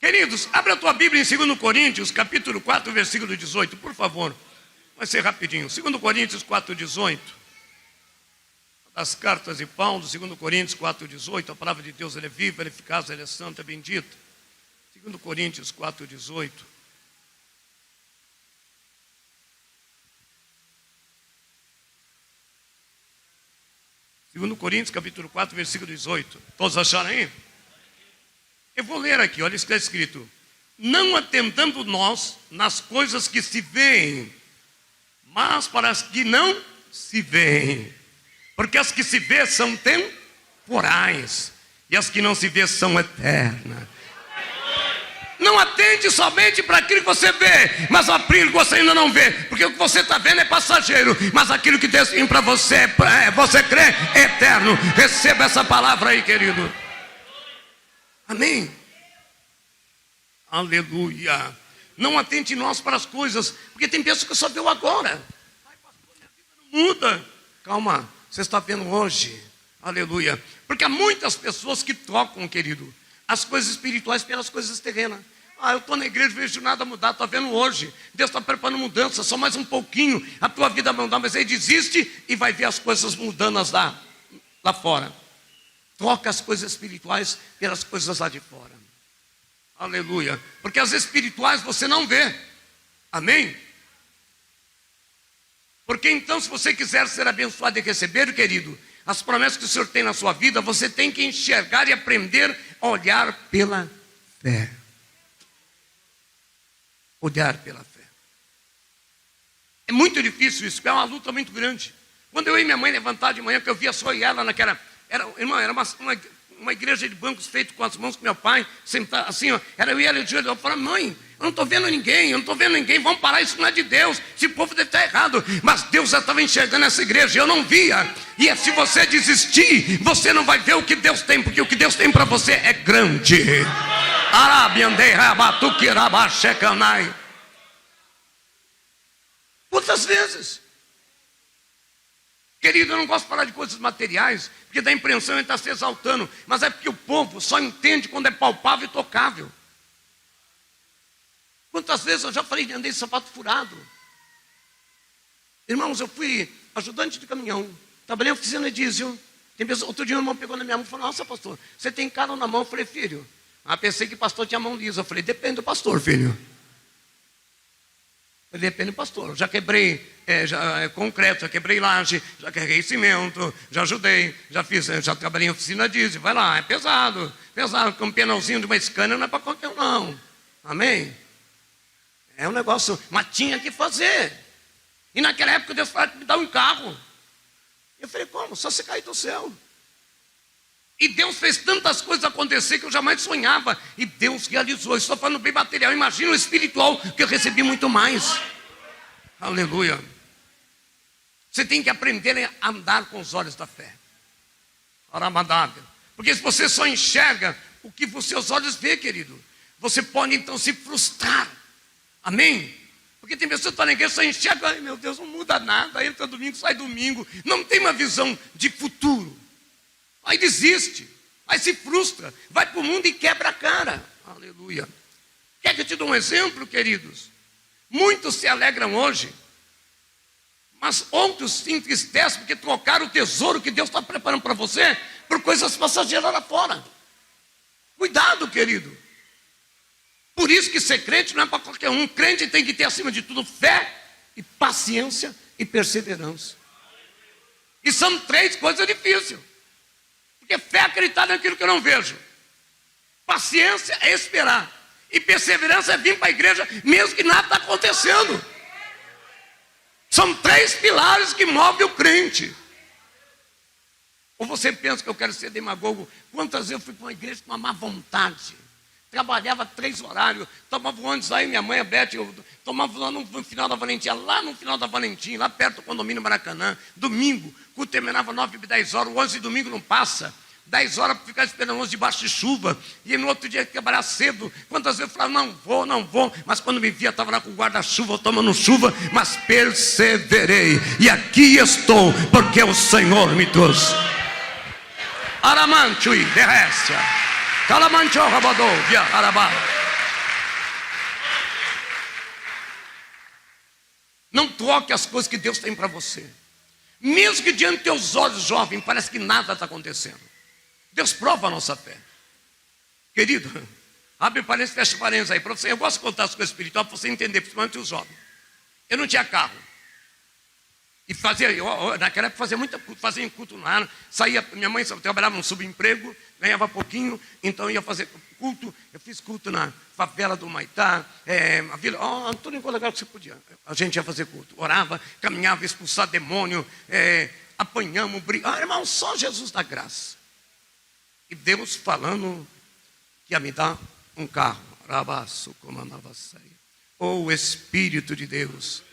Queridos, abra a tua Bíblia em 2 Coríntios, capítulo 4, versículo 18, por favor. Vai ser rapidinho. 2 Coríntios 4, 18. As cartas de Paulo, 2 Coríntios 4, 18. A palavra de Deus, ela é viva, ela é eficaz, ela é santa, é bendita. 2 Coríntios 4, 18. Segundo Coríntios, capítulo 4, versículo 18. Todos acharam aí? Eu vou ler aqui, olha o que está escrito. Não atentando nós nas coisas que se veem, mas para as que não se veem. Porque as que se vê são temporais, e as que não se vê são eternas. Não atende somente para aquilo que você vê, mas aquilo que você ainda não vê. Porque o que você está vendo é passageiro, mas aquilo que Deus tem para você, você crê, é eterno. Receba essa palavra aí, querido. Amém? Aleluia. Não atente nós para as coisas, porque tem pessoas que só vê o agora. Ai, pastor, minha vida não muda. Calma, você está vendo hoje. Aleluia. Porque há muitas pessoas que trocam, querido, as coisas espirituais pelas coisas terrenas. Ah, eu estou na igreja, vejo nada mudar, estou vendo hoje. Deus está preparando mudança, só mais um pouquinho, a tua vida vai mudar, mas aí desiste e vai ver as coisas mudando lá fora. Troca as coisas espirituais pelas coisas lá de fora. Aleluia. Porque as espirituais você não vê. Amém? Porque então, se você quiser ser abençoado e receber, querido, as promessas que o Senhor tem na sua vida, você tem que enxergar e aprender a olhar pela fé. Olhar pela fé. É muito difícil isso, é uma luta muito grande. Quando eu e minha mãe levantar de manhã, que eu via só ela naquela... Era uma igreja de bancos feito com as mãos com meu pai, sentado assim, ó, era eu e ela de olho. Eu falava, mãe, eu não estou vendo ninguém, vamos parar, isso não é de Deus, esse povo deve estar errado. Mas Deus já estava enxergando essa igreja, eu não via. E se você desistir, você não vai ver o que Deus tem, porque o que Deus tem para você é grande. Quantas vezes? Querido, eu não gosto de falar de coisas materiais, porque dá a impressão que ele está se exaltando, mas é porque o povo só entende quando é palpável e tocável. Quantas vezes eu já falei de andei de sapato furado? Irmãos, eu fui ajudante de caminhão, trabalhei em oficina de diesel. Outro dia um irmão pegou na minha mão e falou, nossa pastor, você tem calo na mão? Eu falei, filho, pensei que o pastor tinha mão lisa. Eu falei, depende do pastor, filho. Depende do pastor. Já quebrei concreto, já quebrei laje, já carreguei cimento, já ajudei, já trabalhei em oficina diesel. Vai lá, é pesado, com um penalzinho de uma Scania não é para qualquer um não. Amém? É um negócio, mas tinha que fazer. E naquela época Deus falou, me dá um carro. Eu falei, como? Só você cair do céu. E Deus fez tantas coisas acontecer que eu jamais sonhava. E Deus realizou. Eu estou falando bem material. Imagina o espiritual, que eu recebi muito mais. Aleluia. Você tem que aprender a andar com os olhos da fé. Porque se você só enxerga o que os seus olhos vê, querido, você pode então se frustrar. Amém? Porque tem pessoas que estão na igreja, só enxerga, ai meu Deus, não muda nada. Entra domingo, sai domingo. Não tem uma visão de futuro. Aí desiste, aí se frustra, vai para o mundo e quebra a cara. Aleluia. Quer que eu te dê um exemplo, queridos? Muitos se alegram hoje, mas outros se entristecem porque trocaram o tesouro que Deus está preparando para você por coisas passageiras lá fora. Cuidado, querido. Por isso que ser crente não é para qualquer um. Crente tem que ter, acima de tudo, fé e paciência e perseverança. E são três coisas difíceis. Porque fé é acreditar naquilo que eu não vejo. Paciência é esperar. E perseverança é vir para a igreja mesmo que nada está acontecendo. São três pilares que movem o crente. Ou você pensa que eu quero ser demagogo? Quantas vezes eu fui para uma igreja com uma má vontade? Trabalhava 3 horários, tomava ônibus aí, minha mãe, a Beth, eu tomava lá no final da Valentim, lá perto do condomínio Maracanã, domingo, o culto terminava 9 e 10 horas, o ônibus de domingo não passa, 10 horas para ficar esperando o ônibus debaixo de chuva, e no outro dia trabalhar cedo. Quantas vezes eu falava, não vou, mas quando me via, estava lá com o guarda-chuva, tomando chuva, mas perseverei, e aqui estou, porque o Senhor me trouxe. Aramantui, derrécia. Não troque as coisas que Deus tem para você. Mesmo que diante dos teus olhos, jovem, parece que nada está acontecendo. Deus prova a nossa fé. Querido, abre parênteses, fecha parênteses aí para você. Eu gosto de contar as coisas espirituais para você entender, principalmente os jovens. Eu não tinha carro. E naquela época fazia culto lá. Saía, minha mãe trabalhava num subemprego, ganhava pouquinho, então ia fazer culto. Eu fiz culto na favela do Humaitá, a vila, tudo em qualquer lugar que você podia. A gente ia fazer culto, orava, caminhava, expulsar demônio, apanhamos, brigamos. Irmão, só Jesus da graça. E Deus falando que ia me dar um carro. Rabaço, comandava sair. O Espírito de Deus.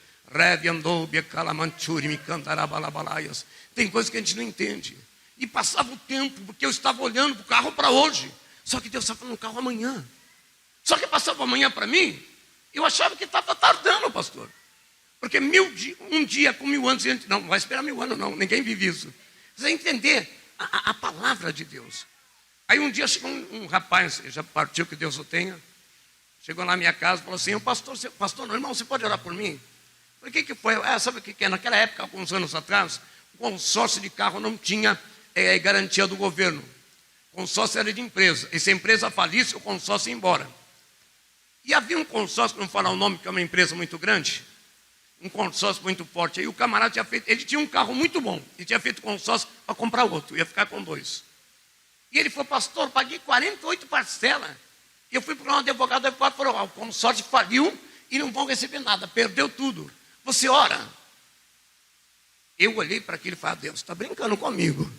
Tem coisas que a gente não entende. E passava o tempo, porque eu estava olhando para o carro para hoje. Só que Deus estava falando no carro amanhã. Só que passava amanhã para mim, eu achava que estava tardando, pastor. Porque um dia com 1000 anos, não vai esperar 1000 anos não, ninguém vive isso. Você vai entender a palavra de Deus. Aí um dia chegou um rapaz, já partiu, que Deus o tenha. Chegou na minha casa e falou assim: pastor, não, irmão, você pode orar por mim? O que foi? Sabe o que é? Naquela época, alguns anos atrás, o consórcio de carro não tinha garantia do governo. O consórcio era de empresa. E se a empresa falisse, o consórcio ia embora. E havia um consórcio, não vou falar o nome, que é uma empresa muito grande, um consórcio muito forte. Aí o camarada tinha feito, ele tinha um carro muito bom, e tinha feito consórcio para comprar outro, ia ficar com 2. E ele falou: pastor, paguei 48 parcelas. E eu fui procurar um advogado, o advogado falou: o consórcio faliu e não vão receber nada, perdeu tudo. Você ora? Eu olhei para aquilo e falei: Deus, está brincando comigo.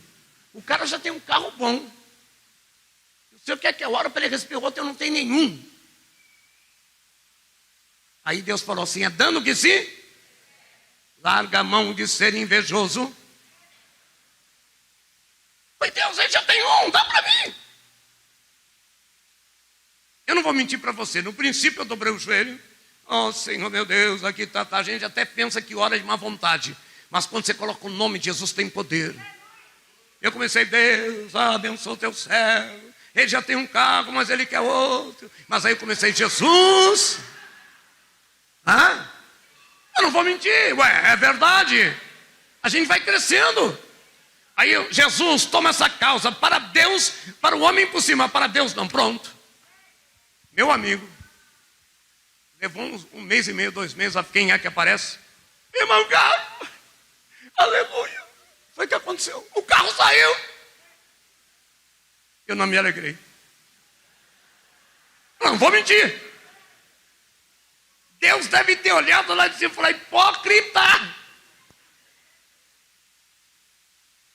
O cara já tem um carro bom. O senhor quer que eu ore para ele receber outro? Eu não tenho nenhum. Aí Deus falou assim: é dando que se larga a mão de ser invejoso. Foi Deus, ele já tem um, dá para mim. Eu não vou mentir para você. No princípio eu dobrei o joelho. Oh, Senhor, meu Deus, aqui está. A gente até pensa que ora de má vontade. Mas quando você coloca o nome de Jesus, tem poder. Eu comecei: Deus, abençoa o teu céu. Ele já tem um carro, mas ele quer outro. Mas aí eu comecei: Jesus. Eu não vou mentir. É verdade. A gente vai crescendo. Aí Jesus, toma essa causa. Para Deus, para o homem por cima. Para Deus não, pronto. Meu amigo. Levou um mês e meio, 2 meses, quem é que aparece? Irmão Carlos, aleluia. Foi o que aconteceu, o carro saiu. Eu não me alegrei. Não vou mentir. Deus deve ter olhado lá de cima e falado: hipócrita.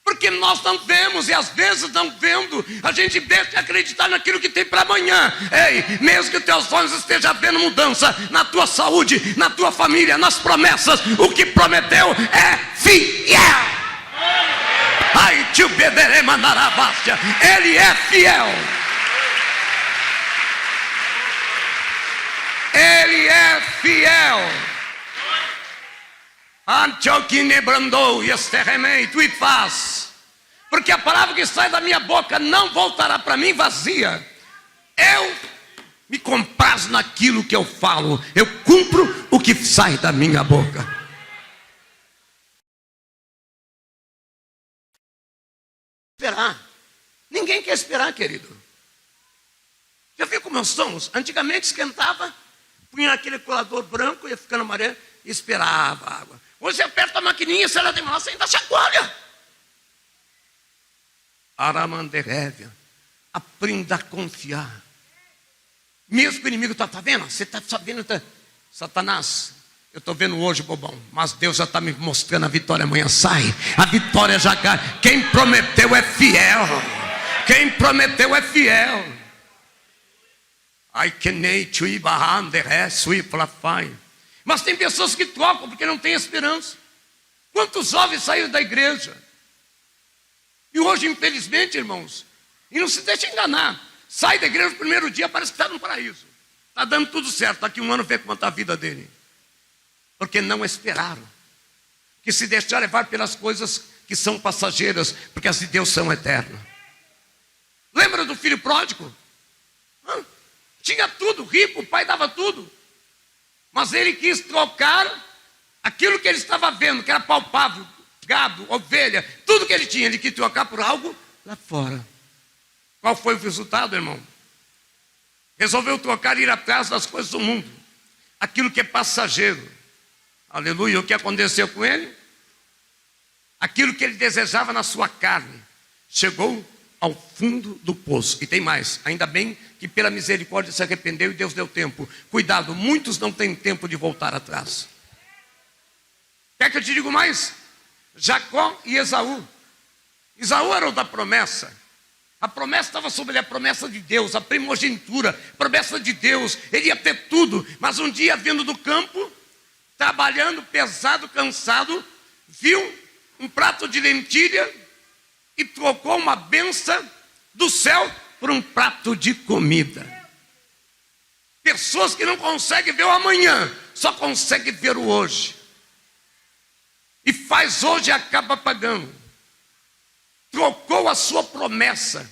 Porque nós não vemos, e às vezes não vendo, a gente deixa de acreditar naquilo que tem para amanhã. Ei, mesmo que os teus olhos estejam vendo mudança na tua saúde, na tua família, nas promessas, o que prometeu é fiel. Ai, tio Bederema Narabástia, ele é fiel. Ele é fiel. Porque a palavra que sai da minha boca não voltará para mim vazia. Eu me comprazo naquilo que eu falo. Eu cumpro o que sai da minha boca. Esperar. Ninguém quer esperar, querido. Já viu como nós somos? Antigamente esquentava, punha naquele colador branco, ia ficando amarelo e esperava a água. Hoje você aperta a maquininha, se ela demorar, você ainda chacoalha. Aramanderévia. Aprenda a confiar. Mesmo que o inimigo está vendo, você está sabendo, Satanás, eu estou vendo hoje, bobão, mas Deus já está me mostrando a vitória amanhã. Sai, a vitória já cai. Quem prometeu é fiel. Quem prometeu é fiel. Mas tem pessoas que trocam porque não têm esperança. Quantos jovens saíram da igreja? E hoje, infelizmente, irmãos, e não se deixe enganar, sai da igreja no primeiro dia, parece que está no paraíso. Está dando tudo certo, daqui 1 ano vê como está a vida dele. Porque não esperaram. Que se deixaram levar pelas coisas que são passageiras, porque as de Deus são eternas. Lembra do filho pródigo? Tinha tudo, rico, o pai dava tudo. Mas ele quis trocar Aquilo que ele estava vendo, que era palpável, gado, ovelha, tudo que ele tinha, ele quis trocar por algo lá fora. Qual foi o resultado, irmão? Resolveu trocar e ir atrás das coisas do mundo, aquilo que é passageiro. Aleluia. O que aconteceu com ele? Aquilo que ele desejava na sua carne chegou ao fundo do poço. E tem mais, ainda bem que pela misericórdia se arrependeu e Deus deu tempo. Cuidado, muitos não têm tempo de voltar atrás. Quer que eu te diga mais? Jacó e Esaú. Esaú era o da promessa. A promessa estava sobre ele, a promessa de Deus, a primogenitura, a promessa de Deus. Ele ia ter tudo, mas um dia vindo do campo, trabalhando pesado, cansado, viu um prato de lentilha e trocou uma bênção do céu por um prato de comida. Pessoas que não conseguem ver o amanhã, só conseguem ver o hoje. E faz hoje e acaba pagando. Trocou a sua promessa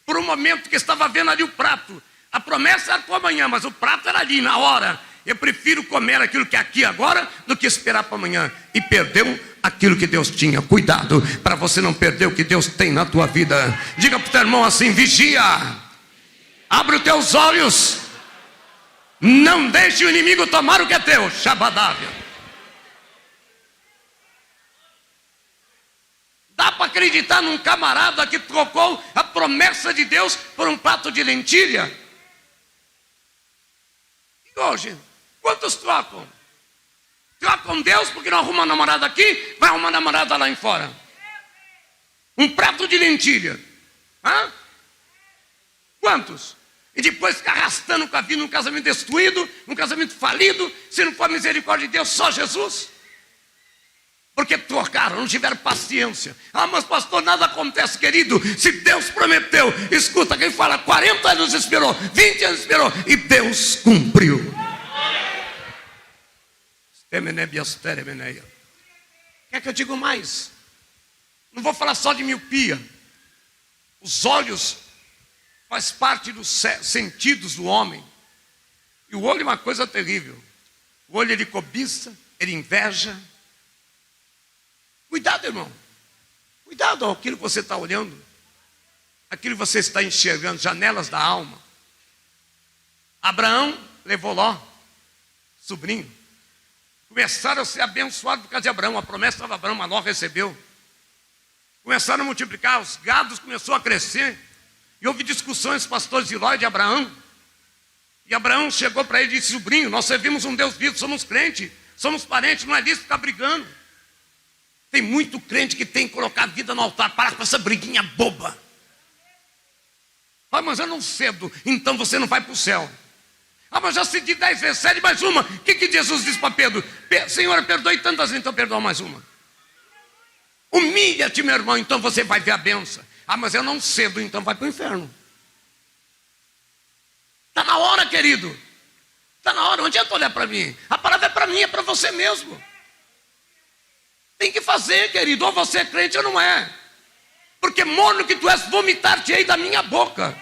por um momento que estava vendo ali o prato. A promessa era para amanhã, mas o prato era ali, na hora. Eu prefiro comer aquilo que é aqui agora do que esperar para amanhã. E perdeu aquilo que Deus tinha. Cuidado para você não perder o que Deus tem na tua vida. Diga para o teu irmão assim: vigia. Abre os teus olhos. Não deixe o inimigo tomar o que é teu. Shabadávia. Dá para acreditar num camarada que trocou a promessa de Deus por um prato de lentilha? E hoje, quantos trocam? Trocam Deus porque não arruma namorada aqui, vai arrumar namorada lá em fora. Um prato de lentilha. Hã? Quantos? E depois fica arrastando com a vida num casamento destruído, num casamento falido, se não for a misericórdia de Deus, só Jesus. Porque trocaram, não tiveram paciência. Ah, mas pastor, nada acontece, querido. Se Deus prometeu, escuta, quem fala 40 anos esperou, 20 anos esperou, e Deus cumpriu. Quer que eu diga mais? Não vou falar só de miopia. Os olhos faz parte dos sentidos do homem. E o olho é uma coisa terrível. O olho ele cobiça, ele inveja. Cuidado, irmão. Cuidado com aquilo que você está olhando, aquilo que você está enxergando, janelas da alma. Abraão levou Ló, sobrinho. Começaram a ser abençoados por causa de Abraão. A promessa estava Abraão, mas Ló recebeu. Começaram a multiplicar, os gados começaram a crescer. E houve discussões, pastores de Ló e de Abraão. E Abraão chegou para ele e disse: sobrinho, nós servimos um Deus vivo, somos crentes, somos parentes, não é disso ficar brigando. Tem muito crente que tem que colocar a vida no altar. Para com essa briguinha boba. Ah, mas eu não cedo, então você não vai para o céu. Ah, mas já cedi 10 vezes, cede mais uma. O que Jesus disse para Pedro? Senhor, perdoe tantas vezes, então perdoa mais uma. Humilha-te, meu irmão, então você vai ver a bênção. Ah, mas eu não cedo, então vai para o inferno. Está na hora, querido. Está na hora, não adianta olhar para mim. A palavra é para mim, é para você mesmo. Tem que fazer, querido, ou você é crente ou não é. Porque morno que tu és, vomitar-te-ei da minha boca.